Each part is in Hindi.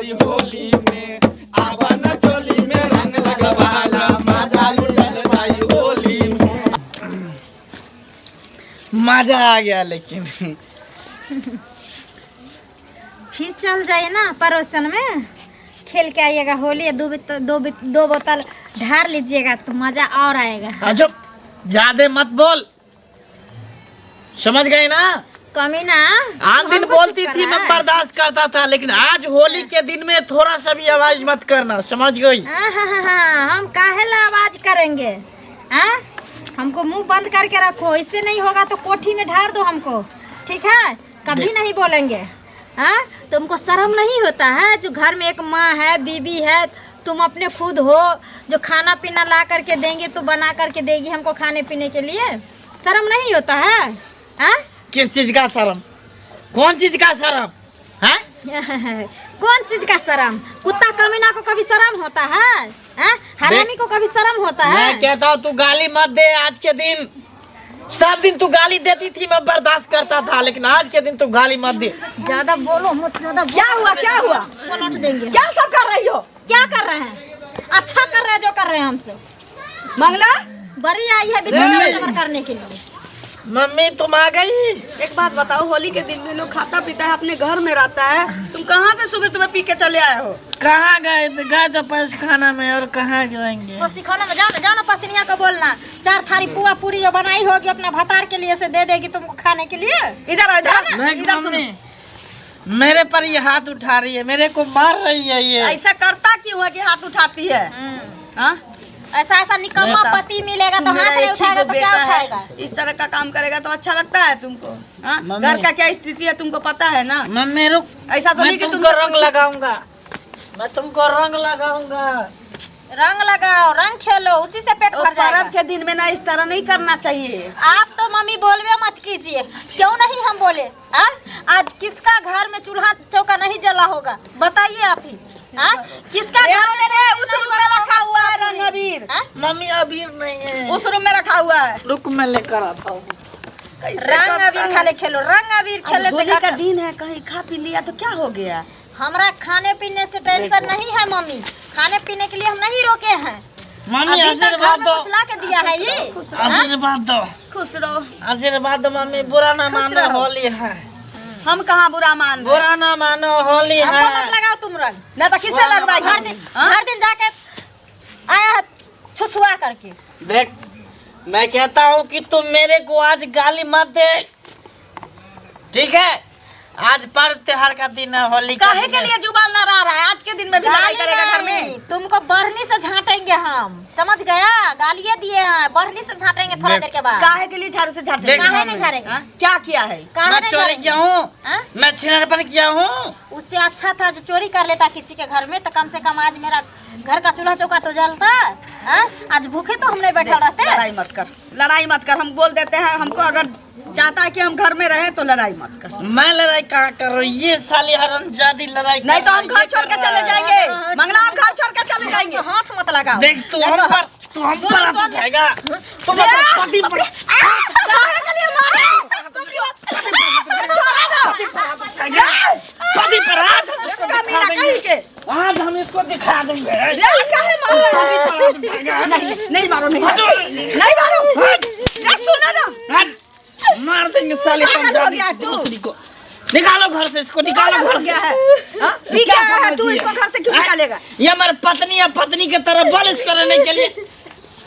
जाई होली में, आवा न चोली में रंग लगवाला, मजा लुटल जाई होली में। मजा आ गया लेकिन फिर चल जाइए ना पड़ोसन में खेल के आइएगा होली। दो बोतल ढार लीजिएगा तो मजा और आएगा। अच्छा ज्यादा मत बोल, समझ गए ना? कमी ना आन दिन बोलती थी मैं बर्दाश्त करता था, लेकिन आज होली के दिन में थोड़ा सा भी आवाज मत करना, समझ गई? हम काहे ला आवाज करेंगे? हमको मुंह बंद करके रखो, इससे नहीं होगा तो कोठी में ढार दो हमको, ठीक है? कभी नहीं बोलेंगे। तुमको शर्म नहीं होता है? जो घर में एक माँ है, बीबी है, तुम अपने खुद हो जो खाना पीना ला करके देंगे तो बना करके देगी हमको खाने पीने के लिए। शर्म नहीं होता है? किस चीज का शर्म? कौन चीज का शर्म है? कौन चीज का शर्म? कुत्ता कमीना को कभी शर्म होता है? हरामी को कभी शर्म होता है? मैं कहता हूँ तू गाली मत दे। आज के दिन सब दिन तू गाली देती थी, मैं बर्दाश्त करता था, लेकिन आज के दिन तू गाली मत दे। ज्यादा बोलो मत, ज्यादा। क्या हुआ? क्या हुआ? पलट देंगे। क्या सब कर रही हो? क्या कर रहे हैं? अच्छा कर रहे हैं जो कर रहे हैं हमसे। मंगला बड़ी आई है बिजनेस करने के लिए। मम्मी तुम आ गई? एक बात बताओ, होली के दिन में लोग खाता पीता है, अपने घर में रहता है, तुम कहाँ से सुबह सुबह पी के चले आए हो? कहाँ गए? गए तो पैसखाना में, और कहाँ जाएंगे? पसीखाना में जाओ ना पसीनिया को बोलना 4 थाली पुआ पूरी जो बनाई होगी अपना भतार के लिए से दे देगी तुमको खाने के लिए। इधर आ जाओ। इधर सुनो, मेरे पर ये हाथ उठा रही है, मेरे को मार रही है ये। ऐसा करता क्यों है कि हाथ उठाती है? ऐसा निकम्मा पति मिलेगा तो हाथ नहीं उठाएगा तो क्या उठाएगा? इस तरह का काम करेगा तो अच्छा लगता है तुमको? घर का क्या स्थिति है तुमको पता है ना? मम्मी रुक, ऐसा तो नहीं कि तुमको रंग लगाऊंगा, मैं तुमको रंग लगाऊंगा। रंग लगाओ, रंग खेलो, उसी से पेट भर जाएगा। पर्व के दिन में ना इस तरह नहीं करना चाहिए। आप तो मम्मी बोलवे मत कीजिए। क्यों नहीं हम बोले? आज किसका घर में चूल्हा चौका नहीं जला होगा बताइए आप ही। किसका घर में? उस रूम में रखा हुआ है रंग अबीर। मम्मी अबीर नहीं है, उस रूम में रखा हुआ है। रुक मैं लेकर आता हूँ। रंग अबीर खाले खेलो, रंग अबीर खेले से होली का दिन है, कहीं खा पी लिया तो क्या हो गया? हमरा खाने पीने से टेंशन नहीं है मम्मी। खाने पीने के लिए हम नहीं रोके हैं। मम्मी आशीर्वाद दो, ला के दिया है ये। आशीर्वाद दो, खुश रहो, आशीर्वाद दो मम्मी। बुरा ना मानो, होली है। हम कहाँ बुरा मान? बुरा ना मानो, होली है। मत लगाओ तुम रंग, ना तो किससे लगवाई? हर दिन जाके आया छुछुआ करके। देख मैं कहता हूँ कि तुम मेरे को आज गाली मत दे, ठीक है? आज पर्व त्योहार का दिन है, होली का काहे के लिए जुबान लड़ा रहा है? आज के दिन में भी लड़ाई करेगा घर में? तुमको बढ़नी से झाटेंगे हम, समझ गया? गालियाँ दिए हैं, बढ़नी से झाटेंगे थोड़ा देर के बाद। काहे के लिए झाड़ू से झाड़ते? काहे नहीं झाड़ेंगे? क्या किया है? मैं चोरी किया हूँ, मैं छिनरपन किया हूँ। उससे अच्छा था जो चोरी कर लेता किसी के घर में, तो कम से कम आज मेरा घर का चूल्हा चौका तो जलता। आज भूखे तो हम नहीं बैठे रहते। लड़ाई मत कर, लड़ाई मत कर। हम बोल देते हैं, हमको अगर चाहता है कि हम घर में रहे तो लड़ाई मत कर। मैं लड़ाई कहाँ कर रही हूँ? ये साली हरामजादी लड़ाई नहीं तो हम घर छोड़ के चले जाएंगे। मंगला हम घर छोड़ के चले जाएंगे। हाथ मत लगाओ। देख तू हम पर हाथ उठाएगा, तुम अपने पति पर काहे के लिए मारे? पति पर हाथ कमीना कहीं के। आज हम इसको दिखा देंगे। काहे मार रहे हो? नहीं मारो, नहीं मारो। सुनो ना, मार देंगे साले दूसरी को। निकालो घर से, इसको निकालो घर से। क्या है तू इसको घर से क्यों निकालेगा? ये हमारे पत्नी है, पत्नी की तरफ बलिश करने के लिए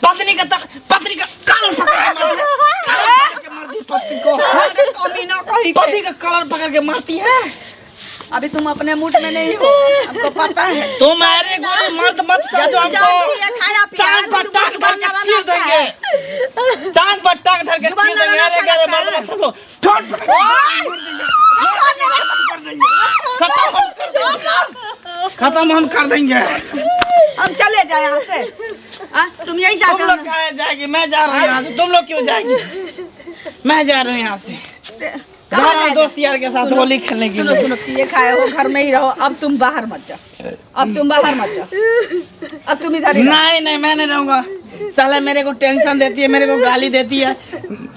पत्नी का कलर पकड़ के मारती है पति को। पति का कलर पकड़ के मारती है। अभी तुम अपने मूड में नहीं हो, हमको पता है। तुम्हारे गोरे मर्द मत समझो हमको। टांग पर टांग धर के चीर देंगे, टांग पर टांग धर के चीर देंगे। अरे गरे मर्द मत समझो, ठोट खत्म हम कर देंगे। हम चले जाए यहाँ से। तुम यही चाहते हो? तुम लोग कहाँ जाएगी? मैं जा रहा हूँ यहाँ से। तुम लोग क्यों जाएगी? मैं जा रहा हूँ यहाँ से, जा रहा हूँ दोस्त यार के साथ होली खेलने के लिए। सुनो, ये खाए हो, घर में ही रहो। अब तुम बाहर मत जाओ, अब तुम बाहर मत जाओ, अब तुम इधर ही। नहीं मैं नहीं रहूँगा। साला मेरे को टेंशन देती है, मेरे को गाली देती है।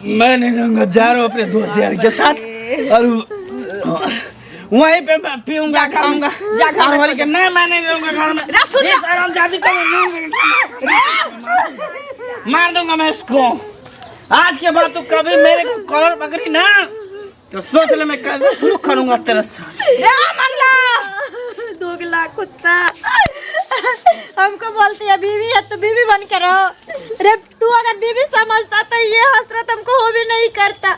मैं नहीं रहूँगा, जा रहा हूँ अपने दोस्त यार के साथ। और वहीं पे मैं पीऊंगा, खाऊंगा। जा घर में होली के नहीं, मैं नहीं रहूंगा घर में। रे सुन ना। आराम जाती मार दूंगा मैं इसको। आज के बाद तू कभी मेरे को कॉलर पकड़ी ना तो सोच ले मैं कैसे शुरू करूंगा तेरे साथ। मंगला दोगला कुत्ता हमको बोलती है बीवी है तो बीवी बन कर रहो। रे तू अगर बीवी समझता तो ये हसरत हमको हो भी नहीं करता।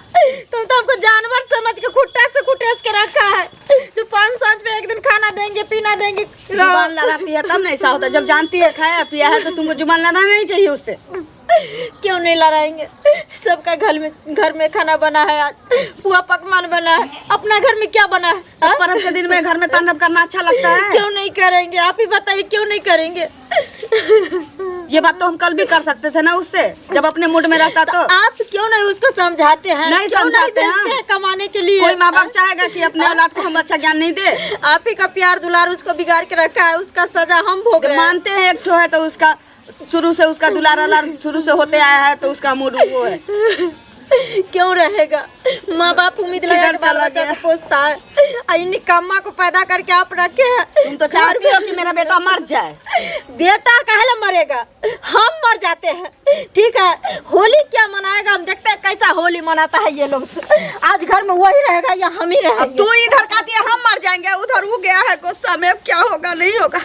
तुम तो हमको जानवर समझ के खुट्टा से खुटेस के रखा है जो 5 साल पे एक दिन खाना देंगे पीना देंगे। जुबान लड़ा पिया तब नहीं ऐसा होता। जब जानती है खाया पिया है तो तुमको जुबान लड़ाना नहीं चाहिए उससे। क्यों नहीं लड़ाएंगे? सबका घर में खाना बना है, आज पुआ पकवान बना है। अपना घर में क्या बना है? पर्व के दिन में घर में तांडव करना अच्छा लगता है। क्यों नहीं करेंगे? आप ही बताइए क्यों नहीं करेंगे? ये बात तो हम कल भी कर सकते थे ना उससे, जब अपने मूड में रहता तो। आप क्यों नहीं उसको समझाते हैं? नहीं समझाते हैं कमाने के लिए। कोई माँ बाप चाहेगा कि अपने औलाद को हम अच्छा ज्ञान नहीं दे? आप ही का प्यार दुलार उसको बिगाड़ के रखा है, उसका सजा हम भोग रहे हैं। मानते हैं एक ठो है तो उसका शुरू से उसका दुलारा लार शुरू से होते आया है तो उसका मूड वो है। क्यों रहेगा? माँ बाप उम्मीद लगा के बाल बच्चा को पोसता है। निकम्मा को पैदा करके आप रखे हैं। तुम तो चाहती हो कि मेरा बेटा मर जाए। बेटा काहे मरेगा? हम मर जाते हैं। ठीक है, होली क्या मनाएगा? हम देखते हैं कैसा होली मनाता है ये लोग। आज घर में वही रहेगा या हम ही रहेंगे? अब तू इधर कहती है हम मर जाएंगे, उधर वो गया है गुस्सा में। अब क्या होगा नहीं होगा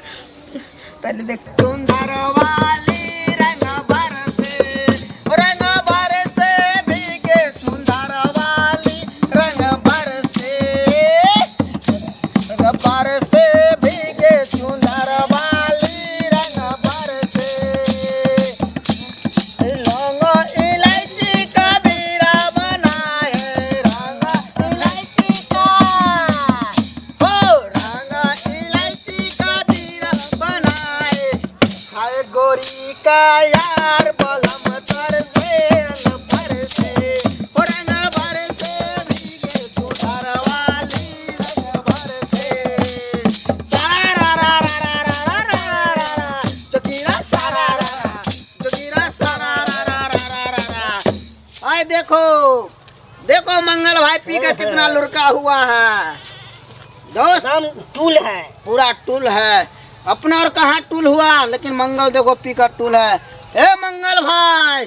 पहले देख। सुंदर वाली रंग बरसे भीगे सुंदर वाली रंग बरसे भीगे सुंदर वाली रंग बरसे। लौंग इलायची का बीरा बनाए रंग इलायची का, हो रंग इलायची का बीरा बनाए। खाए गोरी का यार बलम तर से रंग बरसे, हो रंग बरसे भीगे सुंदर वाली रंग बरसे। सारा रा रा रा रा रा रा रा, चकीरा सारा रा रा, चकीरा सारा रा रा रा रा रा। आए देखो देखो मंगल भाई पी का कितना लुढ़का हुआ है दोस्त। टूल है, पूरा टूल है अपना। और कहाँ टूल हुआ, लेकिन मंगल देखो पी का टूल है। ए मंगल भाई,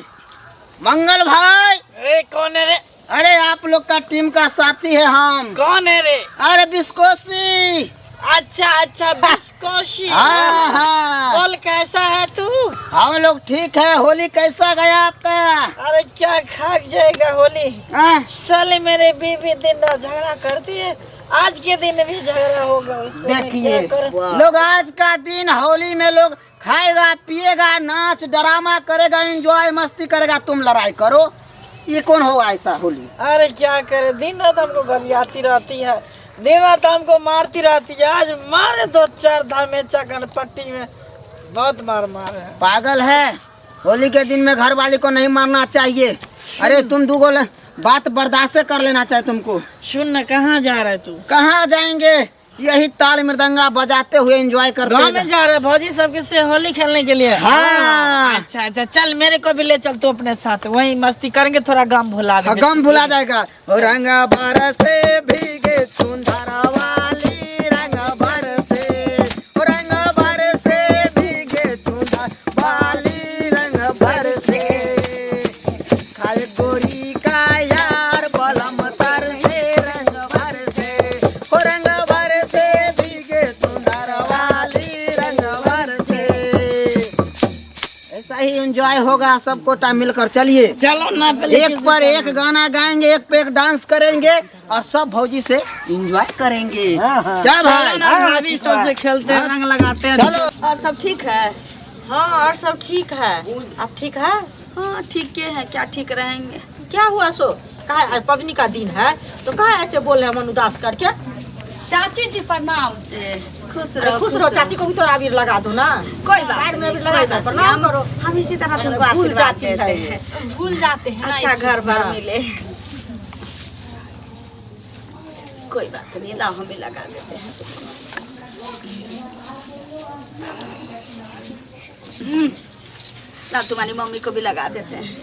मंगल भाई। ए कौन है रे? अरे आप लोग का टीम का साथी है हम। कौन है रे? अरे बिस्कोसी। अच्छा अच्छा बिस्कोशी। हाँ हाँ। बोल कैसा है तू? हम लोग ठीक है। होली कैसा गया आपका? अरे क्या खाक जाएगा होली। हाँ? साले मेरे बीवी दिन रात झगड़ा करती है, आज के दिन भी झगड़ा होगा उससे। मैं देखिए क्या करूं? लोग आज का दिन होली में लोग खाएगा पिएगा नाच ड्रामा करेगा एंजॉय मस्ती करेगा, तुम लड़ाई करो। ये कौन होगा ऐसा होली? अरे क्या करे, दिन रात हमको गरियाती रहती है, दिन रात हमको मारती रहती है। आज मारे 2-4 धामेचा गणपट्टी में बहुत मार मारे हैं। पागल है। होली के दिन में घर वाले को नहीं मारना चाहिए। अरे तुम दूगो बात बर्दाश्त कर लेना चाहिए तुमको। सुन न, कहाँ जा रहा है तू? कहाँ जाएंगे? यही ताल मृदंगा बजाते हुए एंजॉय करते गाँव में जा रहे भौजी सबके से होली खेलने के लिए। हाँ। अच्छा अच्छा, चल मेरे को भी ले चल तू अपने साथ, वहीं मस्ती करेंगे, थोड़ा गम भुला देंगे। गम भुला जाएगा। रंग बरसे भीगे सुंदर वाली रंग बरसे, रंग बरसे भीगे सुंदर वाली रंग बरसे। खाए गोरी का यार बलम तर से रंग बरसे, रंग बरसे भीगे सुंदर वाली रंग बरसे। ऐसा ही एंजॉय होगा सबको टाइम मिलकर। चलिए चलो ना, पहले एक पर एक गाना गाएंगे, एक पे एक डांस करेंगे और सब भौजी से एंजॉय करेंगे। क्या भाई? भाभी सबसे खेलते हैं, रंग लगाते हैं। चलो। और सब ठीक है? हाँ और सब ठीक है। आप ठीक है? हाँ ठीक है, क्या ठीक रहेंगे। क्या हुआ सो? कहा पबनी का दिन है तो कहा ऐसे बोल रहे हैं मन उदास करके? चाची जी प्रणाम। खुश अरे खुश रहो, चाची को भी तो अबीर लगा दो ना। कोई बात पैर में नहीं, अबीर लगा दो, प्रणाम करो। हम इसी तरह तुमको भूल आशीर्वाद जाती देते है। हैं। भूल जाते हैं ना, अच्छा इसलिए। घर बार मिले। कोई बात नहीं, लाओ हम भी लगा देते हैं। लाओ तुम्हारी मम्मी को भी लगा देते हैं।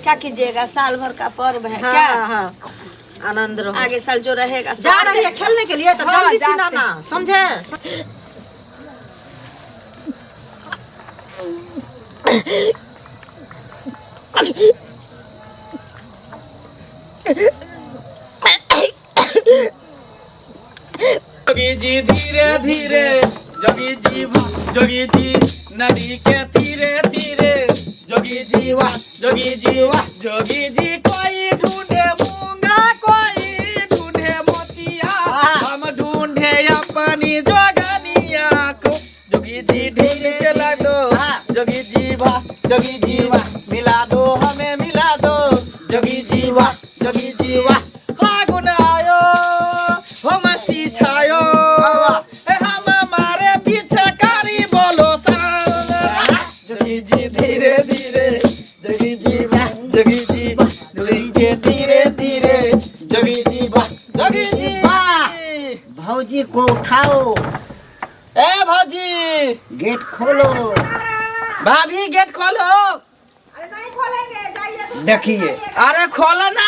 क्या कीजिएगा, साल भर का पर्व है। हाँ, क्या हाँ। आनंद रहो। आगे साल जो रहेगा जा रही है खेलने के लिए तो हाँ, जल्दी जाते। सिनाना, समझे? जोगी जी धीरे धीरे जोगी जी जोगी जी नदी के तीरे तीरे जोगी जी वाह जोगी जी वाह जोगी जी कोई ढूंढे मूंगा कोई ढूंढे मोतिया हम ढूंढे अपनी जोगनिया को जोगी जी ढूंढ के ला दो जोगी जी वाह जोगी जी वाह मिला दो हमें मिला दो जोगी जी वाह जोगी जी वाह फागुन आयो हो मस्ती छायो हम हमारे पीछे कारी बोलो जोगी जी धीरे धीरे जोगी जी जोगी जी जोगी जी धीरे धीरे जोगी जी जोगी जी भौजी को उठाओ, ए भौजी गेट खोलो। भाभी गेट खोलो। अरे नहीं खोलेंगे, जाइए दूसरे देखिए। दिन जाइए। अरे खोलो ना,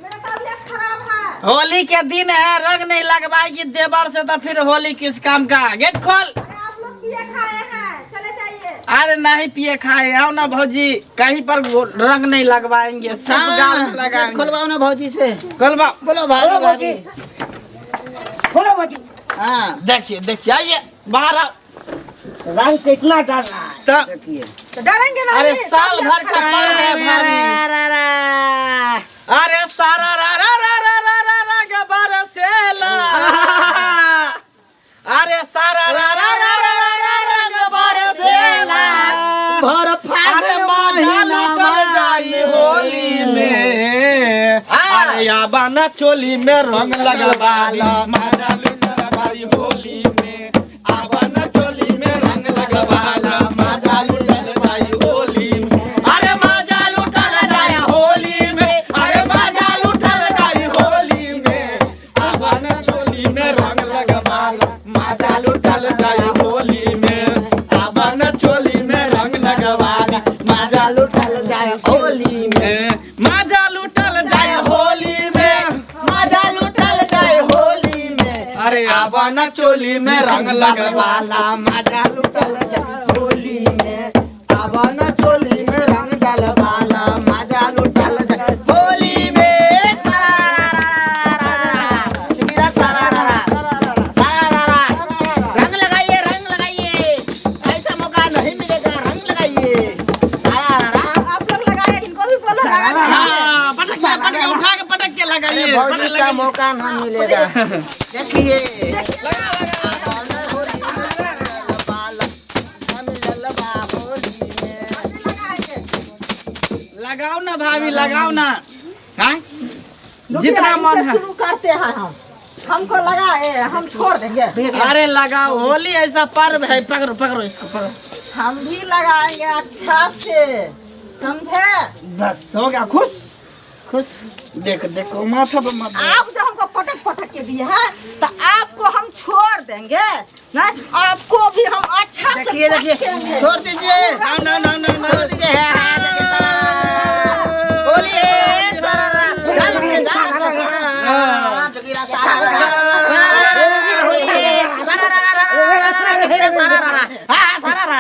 मेरा तबीयत खराब है। होली के दिन है, रंग नहीं लगवाएगी देवर से तो फिर होली किस काम का। गेट खोल। अरे आप लोग पिए खाए हैं, चले जाइए। अरे नहीं पिए खाए, आओ ना भौजी, कहीं पर रंग नहीं लगवाएंगे, सब गाल में गेट लगाएंगे। खोलवाओ ना भौजी से। खोलवाओ। बोलो भाभी भाभी। खोलो भौजी। हाँ, देखिए देखिए, आइए बाहर आओ। रंग से इतना डर रहा है। तब देखिए। तो डरेंगे ना? अरे साल भर का पर्व है भाभी। अरे सारा रा रा रा रा रा रा रा गबर सेला। अरे सारा रा रा रा रा रा रा रा गबर सेला। भर अरे माजा लुटल जाई होली में। अरे याबाना चोली में रंग लगवाली। माजा लुटल जाई होली में। आबाना चोली में रंग लगवाला। माजा लुटल जाई होली में। अरे माजा लुटल जाई होली में। अरे माजा लुटल जाई होली में। आबाना चोली में रंग लगवाला। माजा लुटल जाई होली में। आबाना चोली में रंग लगवाला। माजा लुटल जाए होली में। माजा लुटल जाए होली में। माजा लुटल जाए होली में। अरे आबाना चोली में रंग लगवाला। माजा लुटल जाए होली में। आबाना चोली में रंग डलवाला। माजा लुटल जाए होली में। रंग लगाइए, रंग लगाइए। ऐसा मौका नहीं मिलेगा, रंग लगाइए। आप लोग लगाए, इनको भी बोलो लगा। हाँ, पटक उठा के पटक के लगाइए। भौजी का मौका नहीं मिलेगा। देखिए। लगाओ ना भाभी, लगाओ ना। हाँ? रुकिए, जितना मन इनसे है। शुरू करते हैं हम। हमको लगाए, हम छोड़ देंगे। अरे लगाओ, होली ऐसा पर्व है। पकड़ो पकड़ो इसको, पकड़ो। हम भी लगाएंगे अच्छा से, समझे? बस हो गया खुश। खुश। देखो देखो, माथा पर मत दो। आप जो हमको पटक पटक के दिए हैं, तो आपको हम छोड़ देंगे ना, आपको भी हम अच्छा से देखिए देखिए, पटकेंगे। छोड़ दीजिए। ना ना ना ना ना। छोड़ दीजिए। होली है, सारा सारा